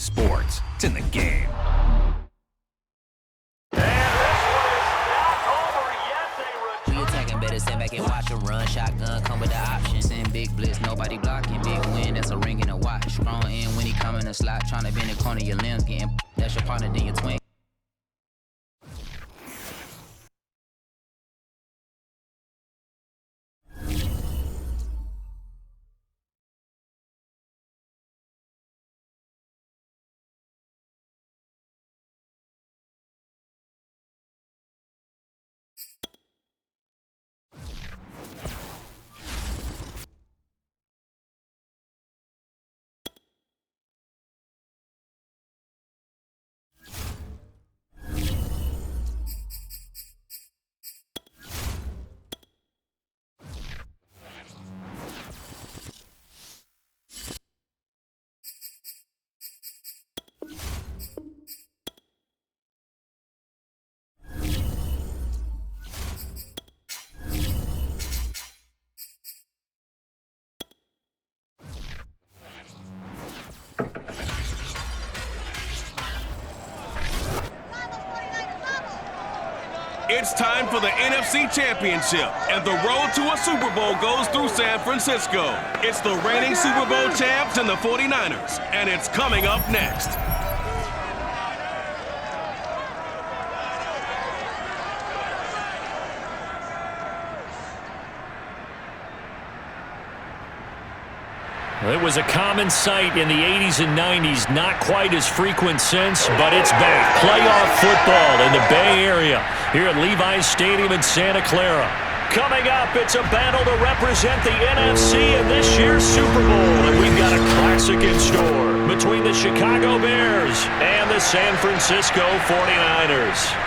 Sports. It's in the game. We attacking, better stand back and watch a run. Shotgun come with the option. Send big blitz, nobody blocking. Big win, that's a ring and a watch. Strong in when he come in the slot. Trying to bend the corner, your limbs getting. That's your partner, then your twin. It's time for the NFC Championship, and the road to a Super Bowl goes through San Francisco. It's the reigning Super Bowl champs and the 49ers, and it's coming up next. It was a common sight in the 80s and 90s, not quite as frequent since, but it's back. Playoff football in the Bay Area here at Levi's Stadium in Santa Clara. Coming up, it's a battle to represent the NFC in this year's Super Bowl, and we've got a classic in store between the Chicago Bears and the San Francisco 49ers.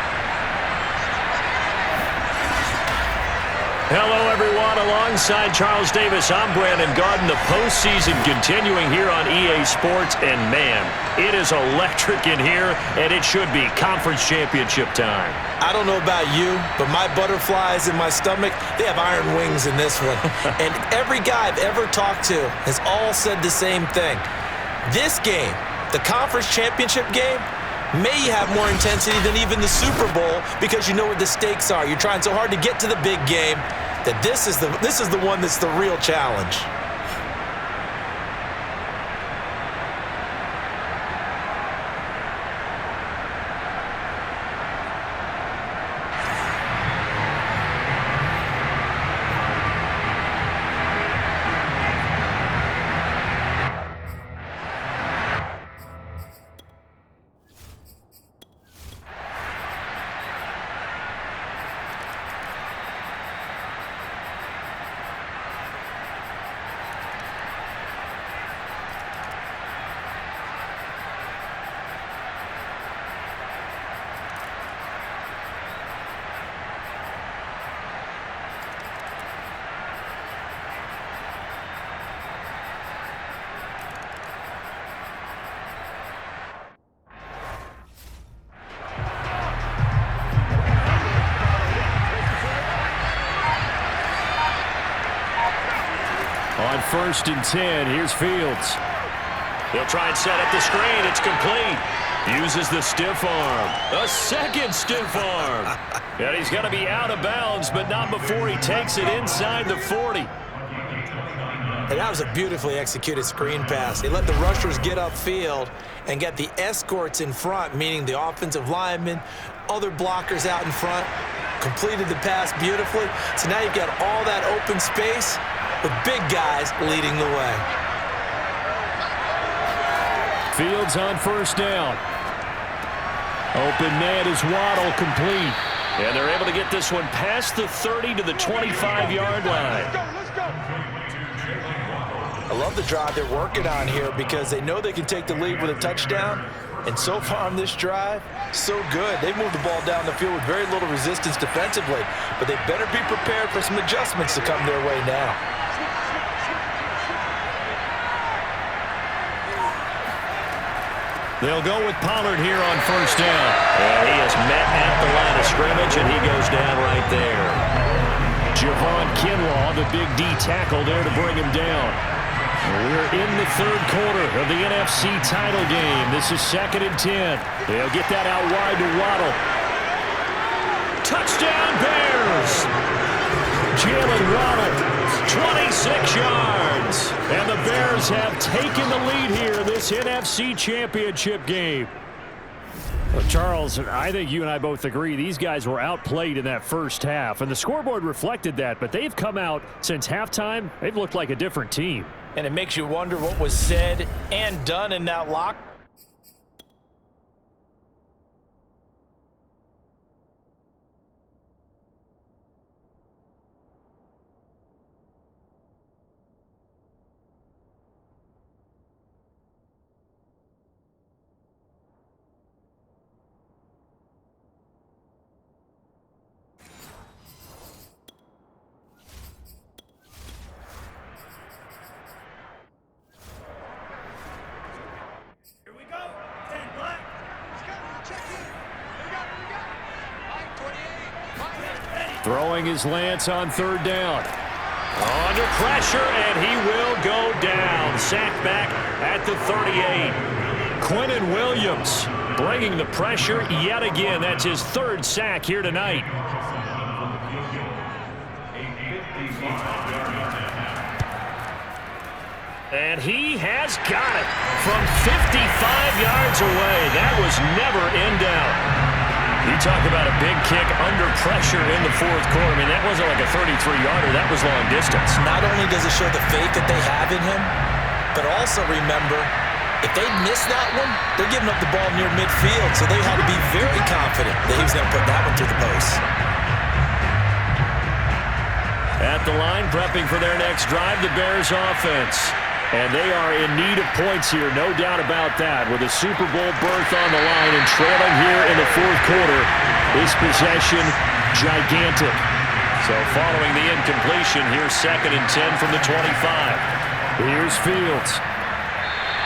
Hello, everyone. Alongside Charles Davis, I'm Brandon Garden. The postseason continuing here on EA Sports. And, man, it is electric in here, and it should be conference championship time. I don't know about you, but my butterflies in my stomach, they have iron wings in this one. And every guy I've ever talked to has all said the same thing. This game, the conference championship game, may have more intensity than even the Super Bowl because you know what the stakes are. You're trying so hard to get to the big game that this is the one that's the real challenge. On 1st and 10, here's Fields. He'll try and set up the screen. It's complete. Uses the stiff arm. A second stiff arm. And he's going to be out of bounds, but not before he takes it inside the 40. And that was a beautifully executed screen pass. They let the rushers get upfield and get the escorts in front, meaning the offensive linemen, other blockers out in front, completed the pass beautifully. So now you've got all that open space with big guys leading the way. Fields on 1st down. Open man is Waddle, complete. And they're able to get this one past the 30 to the 25-yard line. I love the drive they're working on here because they know they can take the lead with a touchdown. And so far on this drive, so good. They moved the ball down the field with very little resistance defensively. But they better be prepared for some adjustments to come their way now. They'll go with Pollard here on 1st down. And he is met at the line of scrimmage, and he goes down right there. Javon Kinlaw, the big D tackle there to bring him down. We're in the third quarter of the NFC title game. This is 2nd and 10. They'll get that out wide to Waddle. Touchdown Bears! Jalen Waddle, 26 yards. And the Bears have taken the lead here in this NFC Championship game. Well, Charles, I think you and I both agree these guys were outplayed in that first half, and the scoreboard reflected that, but they've come out since halftime. They've looked like a different team. And it makes you wonder what was said and done in that locker. Throwing his Lance on 3rd down. Under pressure, and he will go down. Sacked back at the 38. Quinnen Williams bringing the pressure yet again. That's his 3rd sack here tonight. And he has got it from 55 yards away. That was never in doubt. You talk about a big kick under pressure in the 4th quarter. I mean, that wasn't like a 33-yarder. That was long distance. Not only does it show the faith that they have in him, but also remember, if they miss that one, they're giving up the ball near midfield, so they had to be very confident that he was going to put that one through the post. At the line, prepping for their next drive, the Bears offense. And they are in need of points here, no doubt about that. With a Super Bowl berth on the line and trailing here in the 4th quarter, this possession gigantic. So following the incompletion, here's 2nd and 10 from the 25. Here's Fields.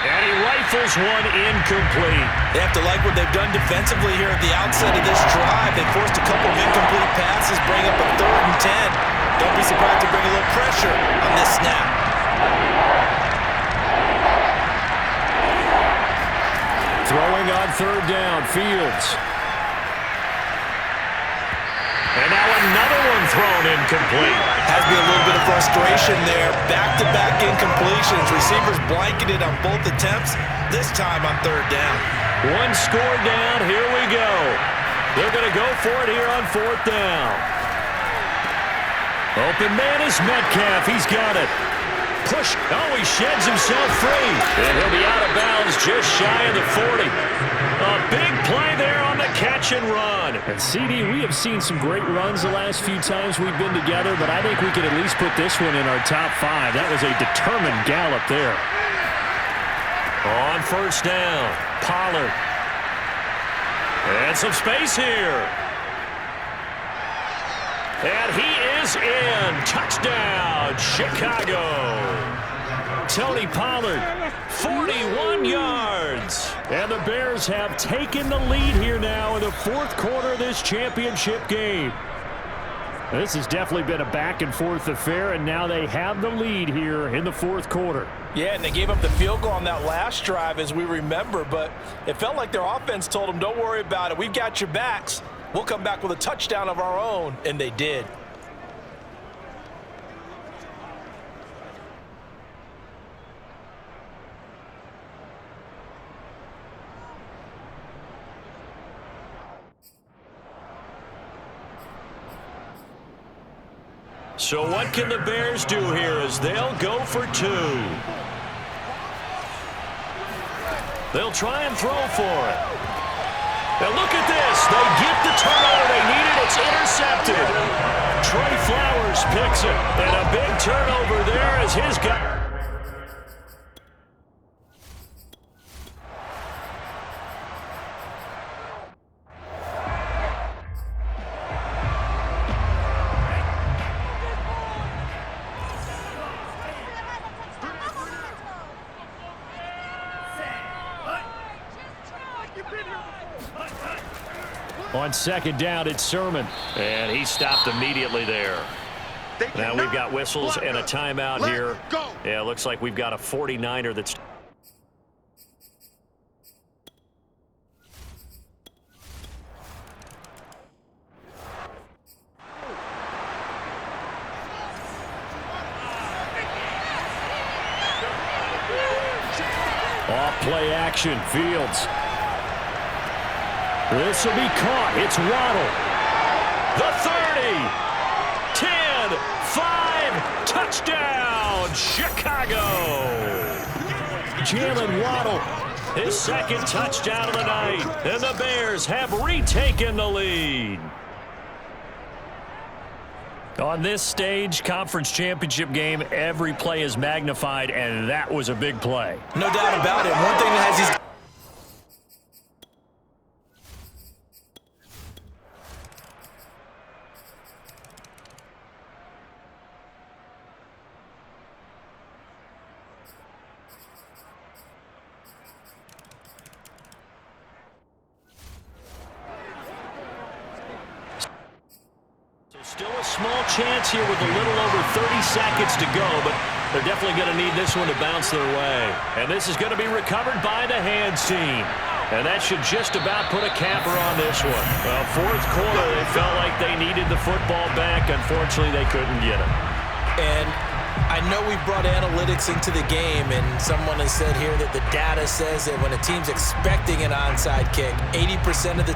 And he rifles one incomplete. They have to like what they've done defensively here at the outset of this drive. They forced a couple of incomplete passes, bring up a 3rd and 10. Don't be surprised to bring a little pressure on this snap. Throwing on 3rd down, Fields. And now another one thrown incomplete. Has to be a little bit of frustration there. Back-to-back incompletions. Receivers blanketed on both attempts, this time on 3rd down. One score down, here we go. They're going to go for it here on 4th down. Open man is Metcalf. He's got it. Push. Oh, he sheds himself free. And he'll be out of bounds just shy of the 40. A big play there on the catch and run. And CD, we have seen some great runs the last few times we've been together, but I think we could at least put this one in our top 5. That was a determined gallop there. On 1st down, Pollard. And some space here. And he is in. Touchdown, Chicago. Tony Pollard, 41 yards. And the Bears have taken the lead here now in the 4th quarter of this championship game. This has definitely been a back-and-forth affair, and now they have the lead here in the 4th quarter. Yeah, and they gave up the field goal on that last drive, as we remember, but it felt like their offense told them, don't worry about it. We've got your backs. We'll come back with a touchdown of our own, and they did. So what can the Bears do here as they'll go for 2? They'll try and throw for it. Now look at this. They get the turnover they needed. It's intercepted. Trey Flowers picks it. And a big turnover there as his guy. On 2nd down, it's Sermon. And he stopped immediately there. Now we've got whistles and a timeout here. Yeah, it looks like we've got a 49er that's... Off play action, Fields. This will be caught. It's Waddle. The 30. 10. 5. Touchdown, Chicago. Jalen Waddle, his second touchdown of the night. And the Bears have retaken the lead. On this stage, conference championship game, every play is magnified, and that was a big play. No doubt about it. One thing that has these... Still a small chance here with a little over 30 seconds to go, but they're definitely going to need this one to bounce their way. And this is going to be recovered by the hands team. And that should just about put a capper on this one. Well, fourth quarter, they felt like they needed the football back. Unfortunately, they couldn't get it. And I know we brought analytics into the game, and someone has said here that the data says that when a team's expecting an onside kick, 80% of the...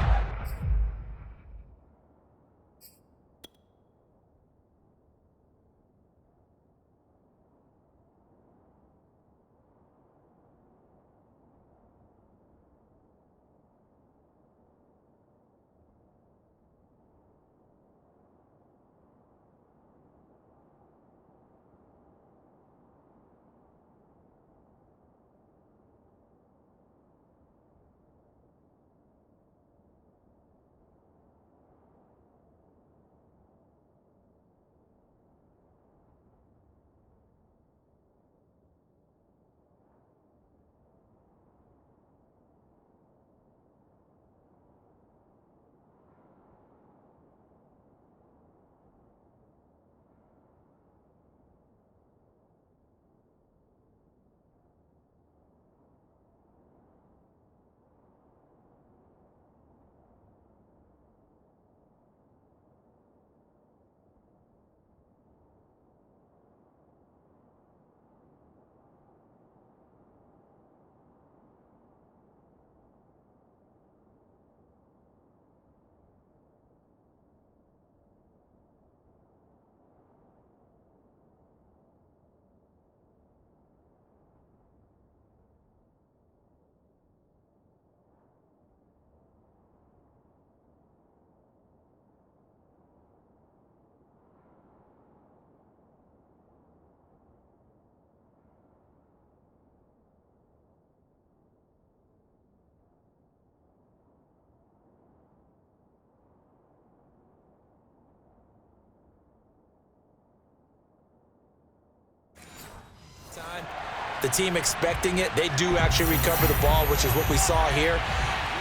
The team expecting it, they do actually recover the ball, which is what we saw here.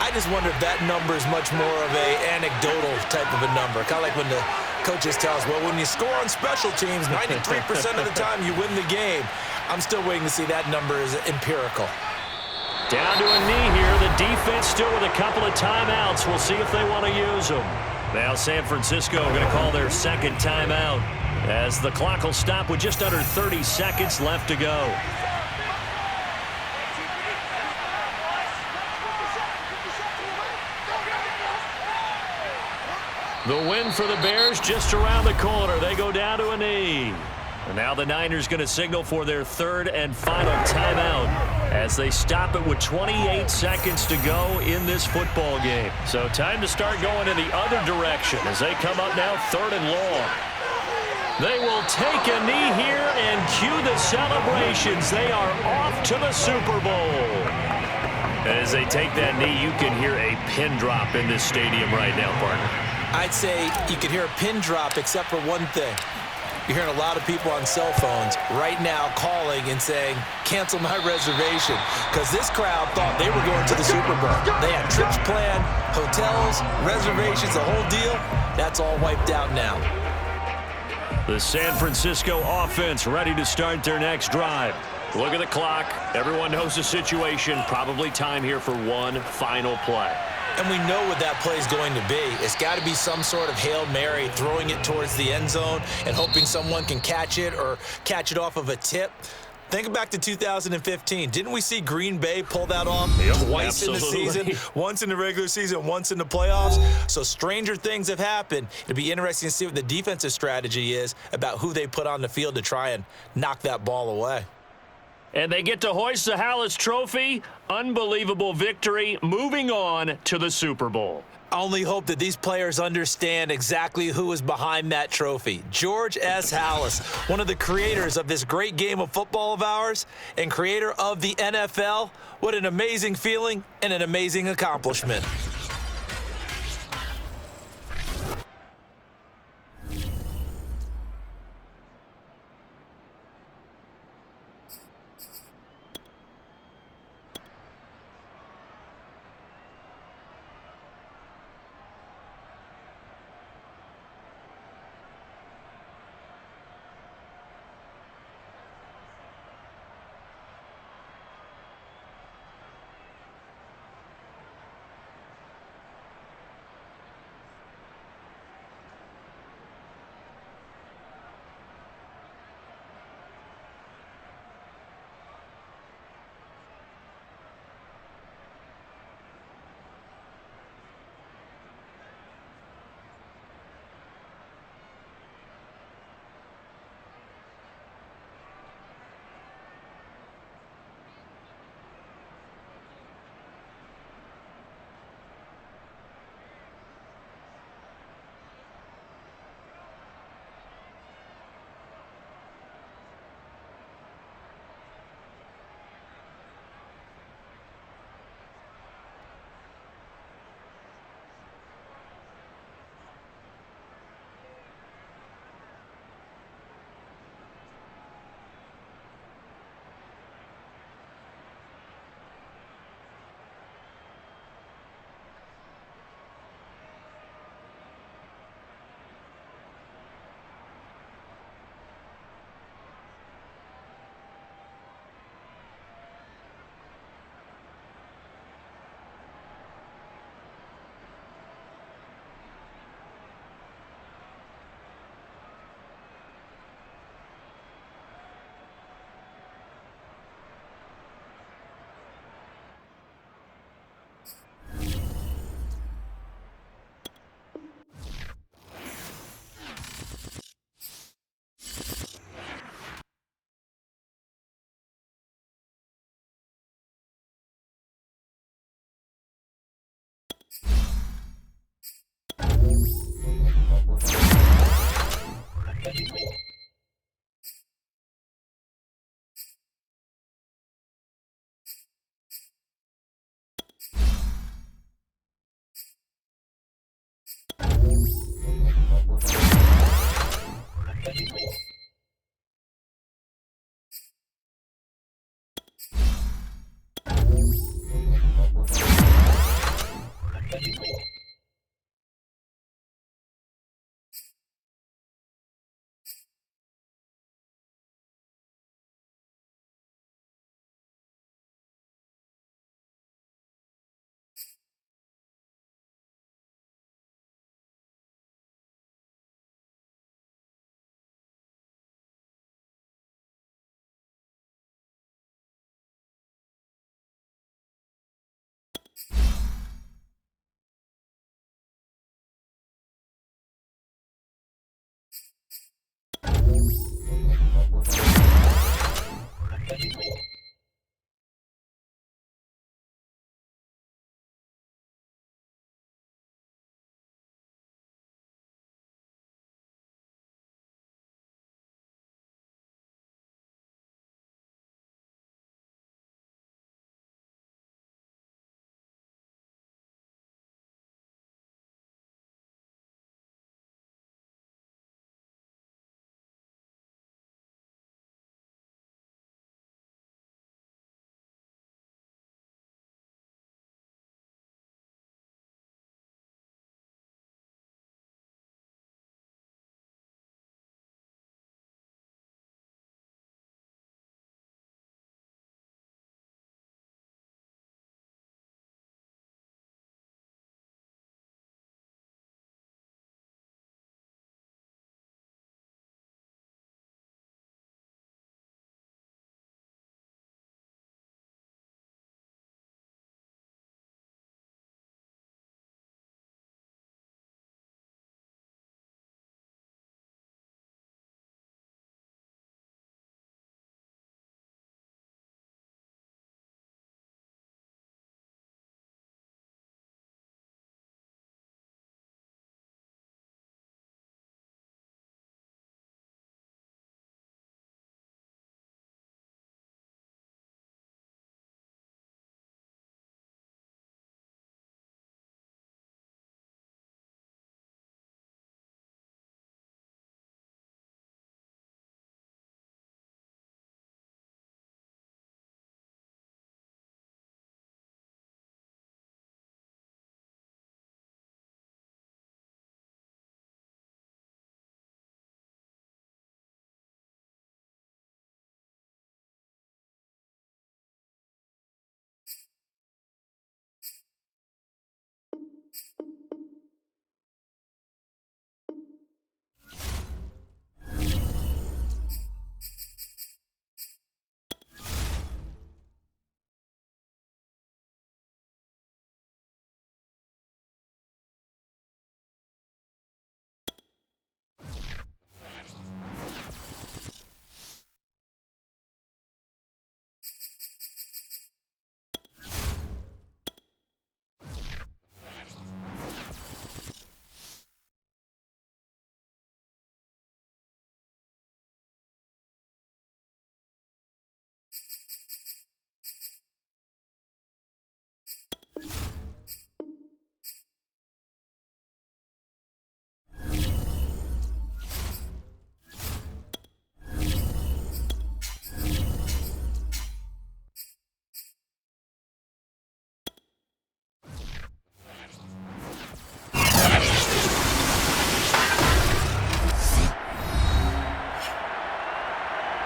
I just wonder if that number is much more of a anecdotal type of a number. Kind of like when the coaches tell us, well, when you score on special teams, 93% of the time you win the game. I'm still waiting to see that number is empirical. Down to a knee here. The defense still with a couple of timeouts. We'll see if they want to use them. Now San Francisco going to call their second timeout as the clock will stop with just under 30 seconds left to go. The win for the Bears just around the corner. They go down to a knee. And now the Niners going to signal for their third and final timeout as they stop it with 28 seconds to go in this football game. So time to start going in the other direction as they come up now third and long. They will take a knee here and cue the celebrations. They are off to the Super Bowl. As they take that knee, you can hear a pin drop in this stadium right now, partner. I'd say you can hear a pin drop except for one thing. You're hearing a lot of people on cell phones right now calling and saying, cancel my reservation, because this crowd thought they were going to the Super Bowl. They had trips planned, hotels, reservations, the whole deal. That's all wiped out now. The San Francisco offense ready to start their next drive. Look at the clock. Everyone knows the situation. Probably time here for one final play. And we know what that play is going to be. It's got to be some sort of Hail Mary, throwing it towards the end zone and hoping someone can catch it or catch it off of a tip. Think back to 2015. Didn't we see Green Bay pull that off twice in the season? Once in the regular season, once in the playoffs. So stranger things have happened. It'll be interesting to see what the defensive strategy is about who they put on the field to try and knock that ball away. And they get to hoist the Hallis Trophy. Unbelievable victory. Moving on to the Super Bowl. I only hope that these players understand exactly who is behind that trophy. George S. Hallis, one of the creators of this great game of football of ours and creator of the NFL. What an amazing feeling and an amazing accomplishment.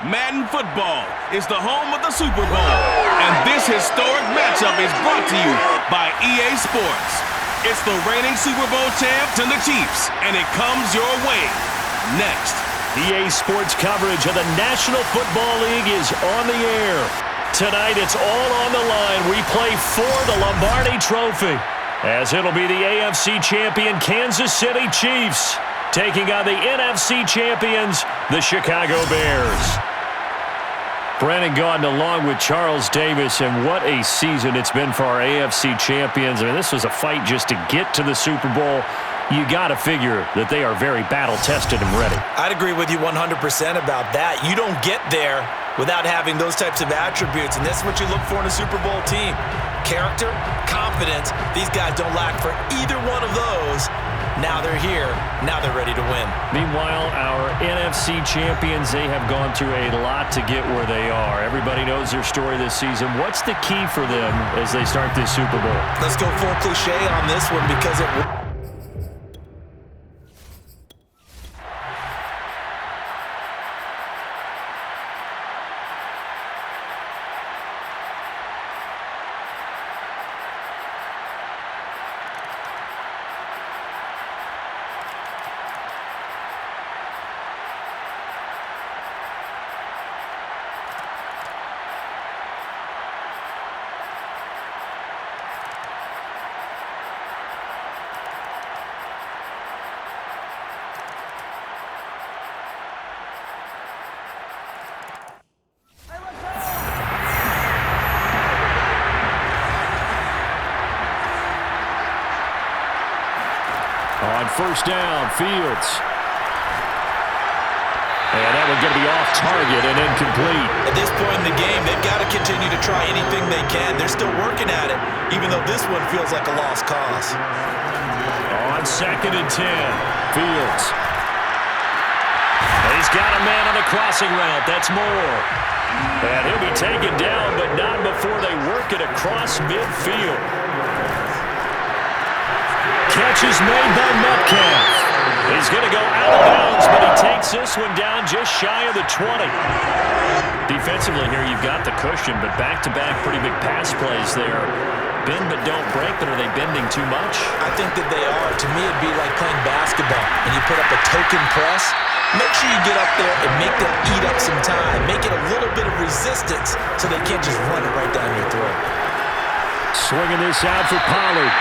Madden football is the home of the Super Bowl, and this historic matchup is brought to you by EA Sports. It's the reigning Super Bowl champs and the Chiefs, and it comes your way next. EA Sports coverage of the National Football League is on the air. Tonight, it's all on the line. We play for the Lombardi Trophy, as it'll be the AFC champion Kansas City Chiefs taking on the NFC champions, the Chicago Bears. Brandon Gaudin along with Charles Davis, and what a season it's been for our AFC champions. I mean, this was a fight just to get to the Super Bowl. You got to figure that they are very battle-tested and ready. I'd agree with you 100% about that. You don't get there without having those types of attributes, and that's what you look for in a Super Bowl team. Character, confidence. These guys don't lack for either one of those. Now they're here. Now they're ready to win. Meanwhile, our NFC champions, they have gone through a lot to get where they are. Everybody knows their story this season. What's the key for them as they start this Super Bowl? Let's go full cliche on this one because it... On first down, Fields. And that one's going to be off target and incomplete. At this point in the game, they've got to continue to try anything they can. They're still working at it, even though this one feels like a lost cause. On 2nd and 10, Fields. He's got a man on the crossing route. That's Moore. And he'll be taken down, but not before they work it across midfield. Catch is made by Metcalf. He's going to go out of bounds, but he takes this one down just shy of the 20. Defensively here, you've got the cushion, but back-to-back pretty big pass plays there. Bend but don't break, but are they bending too much? I think that they are. To me, it'd be like playing basketball, and you put up a token press. Make sure you get up there and make them eat up some time. Make it a little bit of resistance so they can't just run it right down your throat. Swinging this out for Pollard.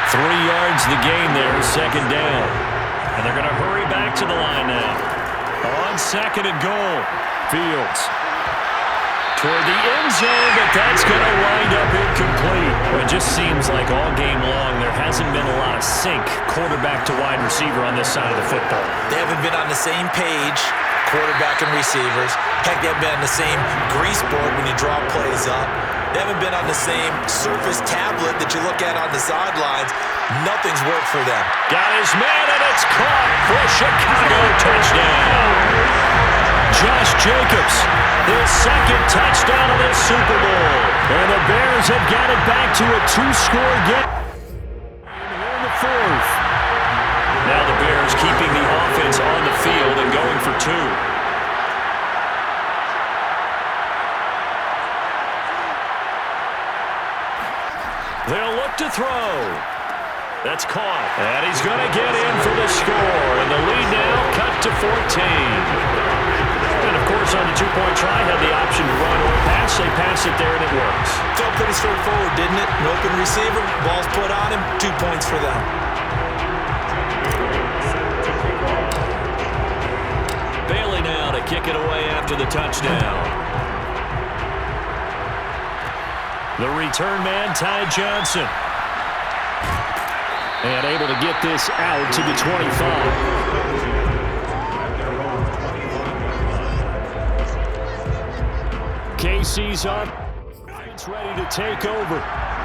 3 yards the gain there, 2nd down. And they're going to hurry back to the line now. On 2nd and goal, Fields. Toward the end zone, but that's going to wind up incomplete. It just seems like all game long there hasn't been a lot of sync quarterback to wide receiver on this side of the football. They haven't been on the same page, quarterback and receivers. Heck, they haven't been on the same grease board when you draw plays up. They haven't been on the same surface tablet that you look at on the sidelines. Nothing's worked for them. Got his man, and it's caught for a Chicago touchdown. Josh Jacobs, his 2nd touchdown of this Super Bowl. And the Bears have got it back to a 2-score game here in the 4th. Now the Bears keeping the offense on the field and going for 2. They'll look to throw. That's caught. And he's going to get in for the score. And the lead now cut to 14. And, of course, on the 2-point try, had the option to run or pass. They pass it there, and it works. Felt pretty straightforward, didn't it? An open receiver, ball's put on him, 2 points for them. Bailey now to kick it away after the touchdown. The return man, Ty Johnson. And able to get this out to the 25. KC's up. It's ready to take over.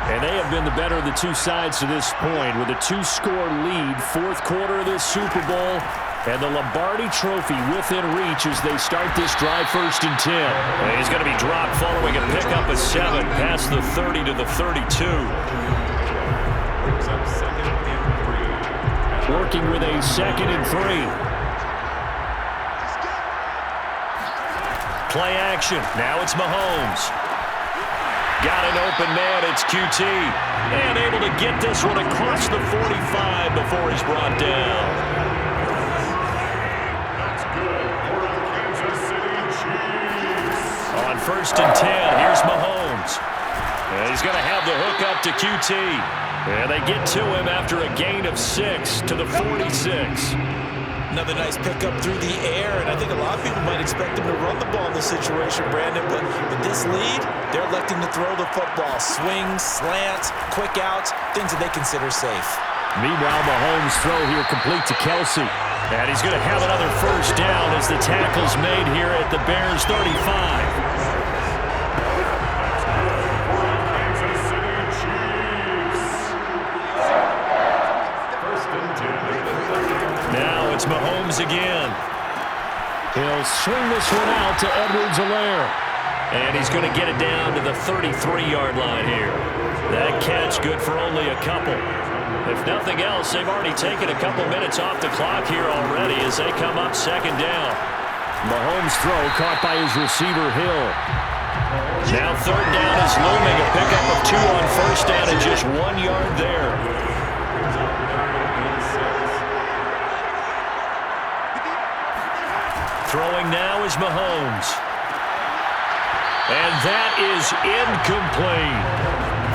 And they have been the better of the two sides to this point with a 2-score lead, 4th quarter of this Super Bowl. And the Lombardi Trophy within reach as they start this drive 1st and 10. And he's going to be dropped following a pickup of 7 past the 30 to the 32. Working with a 2nd and 3. play action. Now it's Mahomes. Got an open man. It's QT. And able to get this one across the 45 before he's brought down. On 1st and 10, here's Mahomes. And he's going to have the hook up to QT. And they get to him after a gain of 6 to the 46. Another nice pickup through the air, and I think a lot of people might expect him to run the ball in this situation, Brandon, but with this lead, they're electing to throw the football. Swings, slants, quick outs, things that they consider safe. Meanwhile, Mahomes' throw here complete to Kelsey. And he's going to have another first down as the tackle's made here at the Bears' 35. Now it's Mahomes again. He'll swing this one out to Edwards-Helaire. And he's going to get it down to the 33-yard line here. That catch good for only a couple. If nothing else, they've already taken a couple minutes off the clock here already as they come up 2nd down. Mahomes' throw caught by his receiver, Hill. Now 3rd down is looming. A pickup of 2 on 1st down and just 1 yard there. Throwing now is Mahomes. And that is incomplete.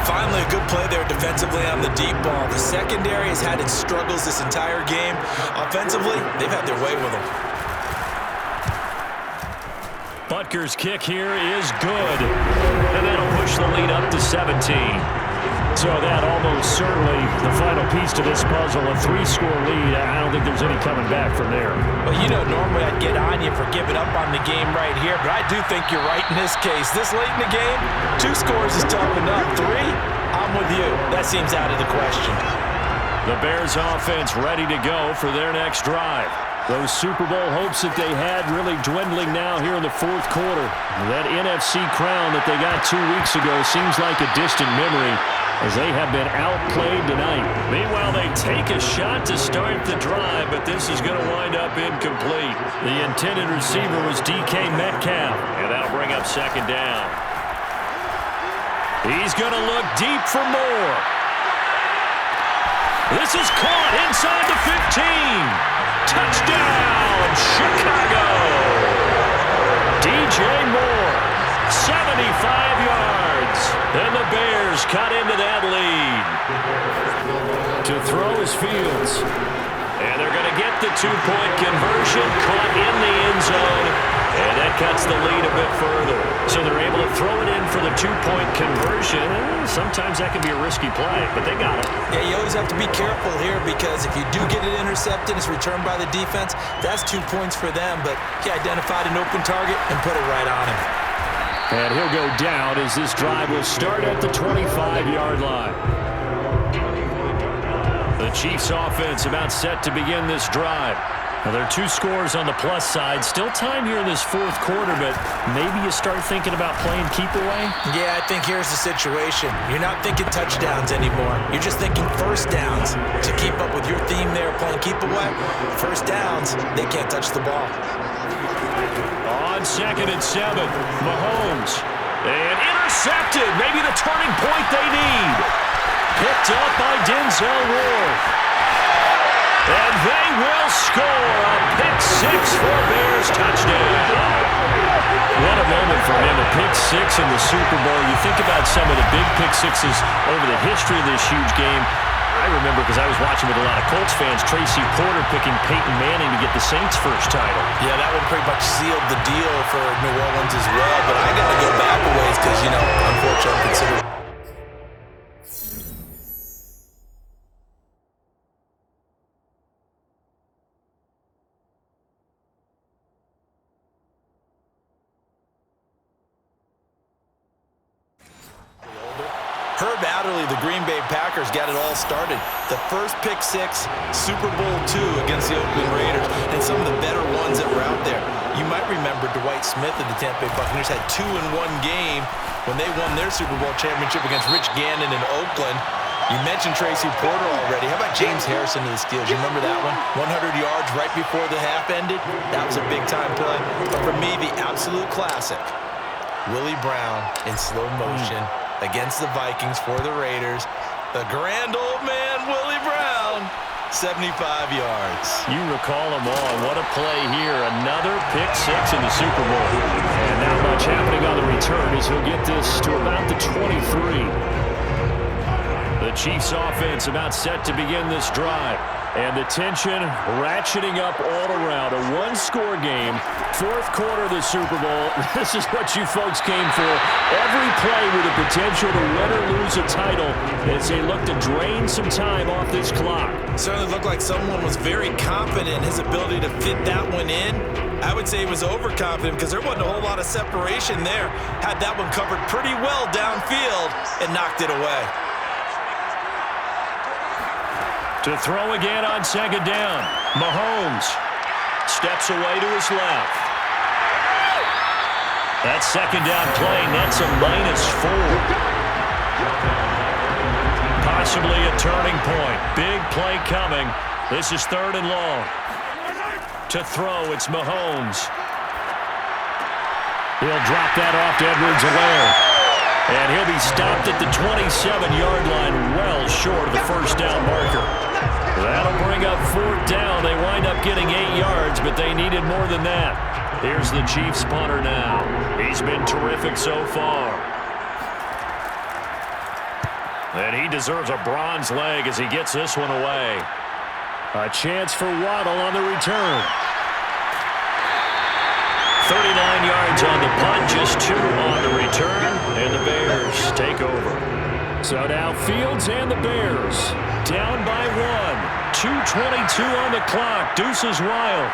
Finally, a good play there defensively on the deep ball. The secondary has had its struggles this entire game. Offensively, they've had their way with them. Butker's kick here is good. And that'll push the lead up to 17. So that almost certainly the final piece to this puzzle, a 3-score lead. I don't think there's any coming back from there. Well, you know, normally I'd get on you for giving up on the game right here, but I do think you're right in this case. This late in the game, 2 scores is tough enough. 3, I'm with you. That seems out of the question. The Bears offense ready to go for their next drive. Those Super Bowl hopes that they had really dwindling now here in the 4th quarter. That NFC crown that they got 2 weeks ago seems like a distant memory, as they have been outplayed tonight. Meanwhile, they take a shot to start the drive, but this is going to wind up incomplete. The intended receiver was DK Metcalf, and that'll bring up 2nd down. He's going to look deep for more. This is caught inside the 15. Touchdown, Chicago! DJ Moore, 75 yards. And the Bears cut into that lead. To throw is Fields. And they're going to get the 2-point conversion, caught in the end zone. And that cuts the lead a bit further. So they're able to throw it in for the 2-point conversion. Sometimes that can be a risky play, but they got it. Yeah, you always have to be careful here because if you do get it intercepted, it's returned by the defense. That's 2 points for them, but he identified an open target and put it right on him. And he'll go down as this drive will start at the 25-yard line. The Chiefs offense about set to begin this drive. Now, there are 2 scores on the plus side. Still time here in this 4th quarter, but maybe you start thinking about playing keep away? Yeah, I think here's the situation. You're not thinking touchdowns anymore. You're just thinking first downs. To keep up with your theme there, playing keep away, first downs, they can't touch the ball. On 2nd and 7, Mahomes. And intercepted. Maybe the turning point they need. Picked up by Denzel Ward. And they will score a pick-6 for Bears touchdown. What a moment for him, a pick-6 in the Super Bowl. You think about some of the big pick-6s over the history of this huge game. I remember because I was watching with a lot of Colts fans, Tracy Porter picking Peyton Manning to get the Saints' first title. Yeah, that one pretty much sealed the deal for New Orleans as well. But I got to go back a ways because, you know, unfortunately I'm considered. Herb Adderley, the Green Bay Packers, got it all started. The first pick-6, Super Bowl II against the Oakland Raiders, and some of the better ones that were out there. You might remember Dwight Smith of the Tampa Bay Buccaneers had 2 in one game when they won their Super Bowl championship against Rich Gannon in Oakland. You mentioned Tracy Porter already. How about James Harrison to the Steelers? You remember that one? 100 yards right before the half ended. That was a big-time play. But for me, the absolute classic, Willie Brown in slow motion against the Vikings for the Raiders. The grand old man, Willie Brown, 75 yards. You recall them all. What a play here. Another pick six in the Super Bowl. And not much happening on the return as he'll get this to about the 23. The Chiefs offense about set to begin this drive. And the tension ratcheting up all around. A one-score game. Fourth quarter of the Super Bowl. This is what you folks came for. Every play with the potential to win or lose a title as they look to drain some time off this clock. Certainly looked like someone was very confident in his ability to fit that one in. I would say he was overconfident because there wasn't a whole lot of separation there. Had that one covered pretty well downfield and knocked it away. To throw again on second down. Mahomes steps away to his left. That second down play nets a -4. Possibly a turning point. Big play coming. This is 3rd and long. To throw, it's Mahomes. He'll drop that off to Edwards-Helaire. And he'll be stopped at the 27-yard line, well short of the first down marker. That'll bring up 4th down. They wind up getting 8 yards, but they needed more than that. Here's the Chiefs punter now. He's been terrific so far. And he deserves a bronze leg as he gets this one away. A chance for Waddle on the return. 39 yards on the punt, just 2 on the return, and the Bears take over. So now Fields and the Bears down by 1. 2:22 on the clock. Deuces wild.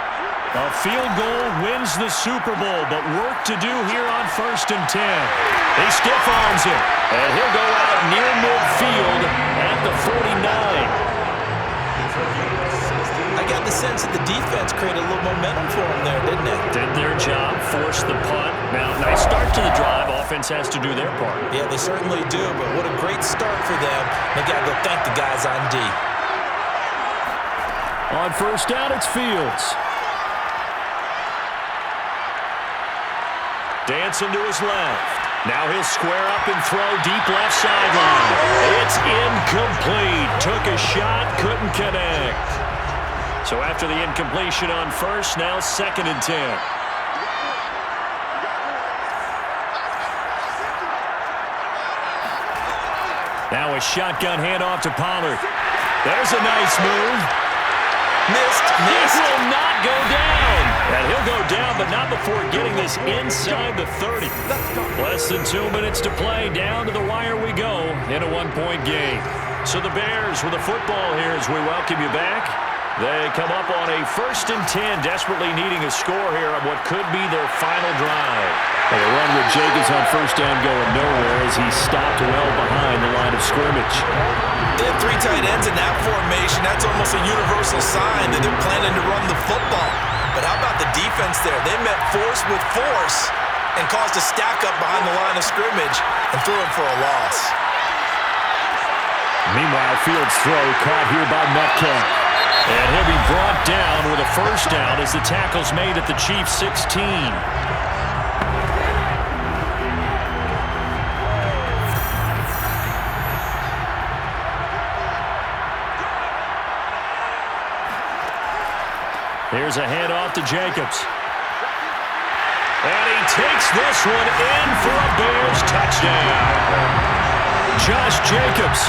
A field goal wins the Super Bowl, but work to do here on 1st and 10. He stiff arms it, and he'll go out near midfield at the 49. I got the sense that the defense created a little momentum for them there, didn't it? Did their job, forced the punt. Now, nice start to the drive. Offense has to do their part. Yeah, they certainly do, but what a great start for them. They got to go thank the guys on D. On 1st down, it's Fields. Dancing to his left. Now he'll square up and throw deep left sideline. It's incomplete. Took a shot, couldn't connect. So after the incompletion on 1st, now 2nd and 10. Now a shotgun handoff to Pollard. There's a nice move. Missed. This will not go down. And he'll go down, but not before getting this inside the 30. Less than 2 minutes to play. Down to the wire we go in a 1-point game. So the Bears with the football here as we welcome you back. They come up on a 1st and 10, desperately needing a score here on what could be their final drive. And the run with Jacobs on 1st down going nowhere as he stopped well behind the line of scrimmage. They have 3 tight ends in that formation. That's almost a universal sign that they're planning to run the football. But how about the defense there? They met force with force and caused a stack up behind the line of scrimmage and threw him for a loss. Meanwhile, Fields' throw caught here by Metcalf. And he'll be brought down with a 1st down as the tackle's made at the Chiefs' 16. Here's a handoff to Jacobs. And he takes this one in for a Bears touchdown. Josh Jacobs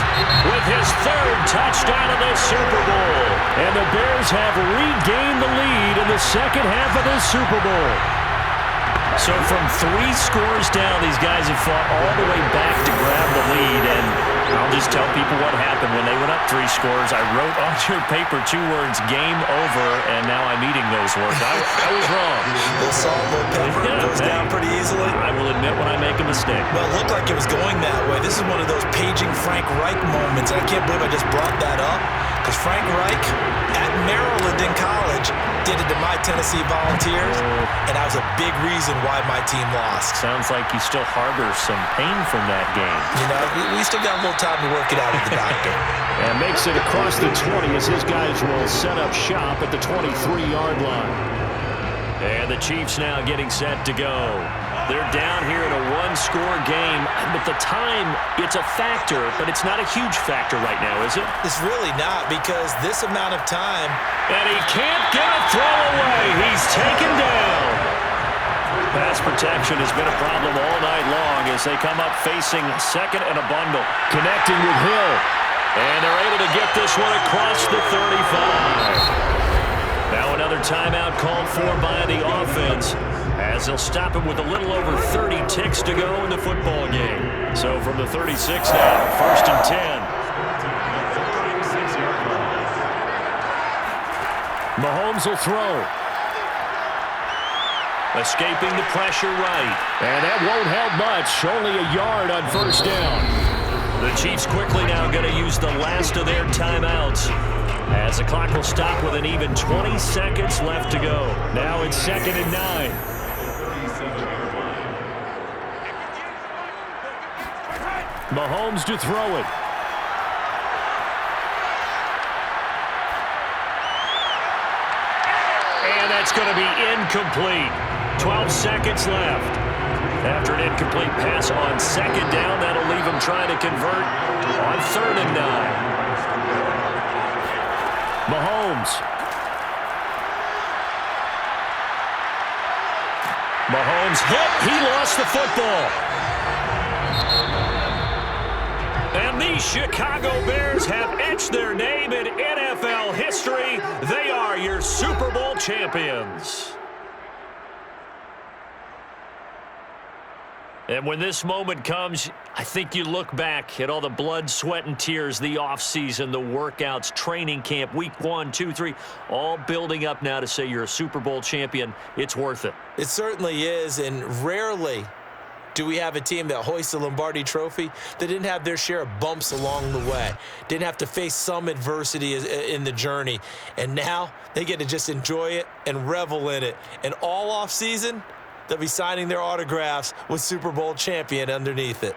with his 3rd touchdown of the Super Bowl. And the Bears have regained the lead in the 2nd half of the Super Bowl. So from 3 scores down, these guys have fought all the way back to grab the lead. And I'll just tell people what happened when they went up 3 scores. I wrote on your paper 2 words, game over, and now I'm eating those words. I was wrong. The salt, little pepper goes down pretty easily. I will admit when I make a mistake. Well, it looked like it was going that way. This is one of those paging Frank Reich moments. And I can't believe I just brought that up, because Frank Reich at Maryland in college did it to my Tennessee Volunteers, and that was a big reason why my team lost. Sounds like he still harbors some pain from that game. You know, we still got a little time to work it out with the doctor. And makes it across the 20 as his guys will set up shop at the 23-yard line. And the Chiefs now getting set to go. They're down here in a one-score game. But the time, it's a factor, but it's not a huge factor right now, is it? It's really not, because this amount of time. And he can't get a throw away. He's taken down. Pass protection has been a problem all night long as they come up facing second and a bundle. Connecting with Hill. And they're able to get this one across the 35. Now another timeout called for by the offense, as they'll stop it with a little over 30 ticks to go in the football game. So from the 36 now, 1st and 10. Mahomes will throw. Escaping the pressure right. And that won't help much. Only a yard on 1st down. The Chiefs quickly now going to use the last of their timeouts, as the clock will stop with an even 20 seconds left to go. Now it's 2nd and 9. Mahomes to throw it. And that's going to be incomplete. 12 seconds left. After an incomplete pass on 2nd down, that'll leave him trying to convert on 3rd and 9. Mahomes. Mahomes hit. He lost the football. And the Chicago Bears have etched their name in NFL history. They are your Super Bowl champions. And when this moment comes, I think you look back at all the blood, sweat, and tears, the offseason, the workouts, training camp, week 1, 2, 3, all building up now to say you're a Super Bowl champion. It's worth it. It certainly is, and rarely do we have a team that hoists the Lombardi Trophy that didn't have their share of bumps along the way, didn't have to face some adversity in the journey, and now they get to just enjoy it and revel in it. And all offseason, they'll be signing their autographs with Super Bowl champion underneath it.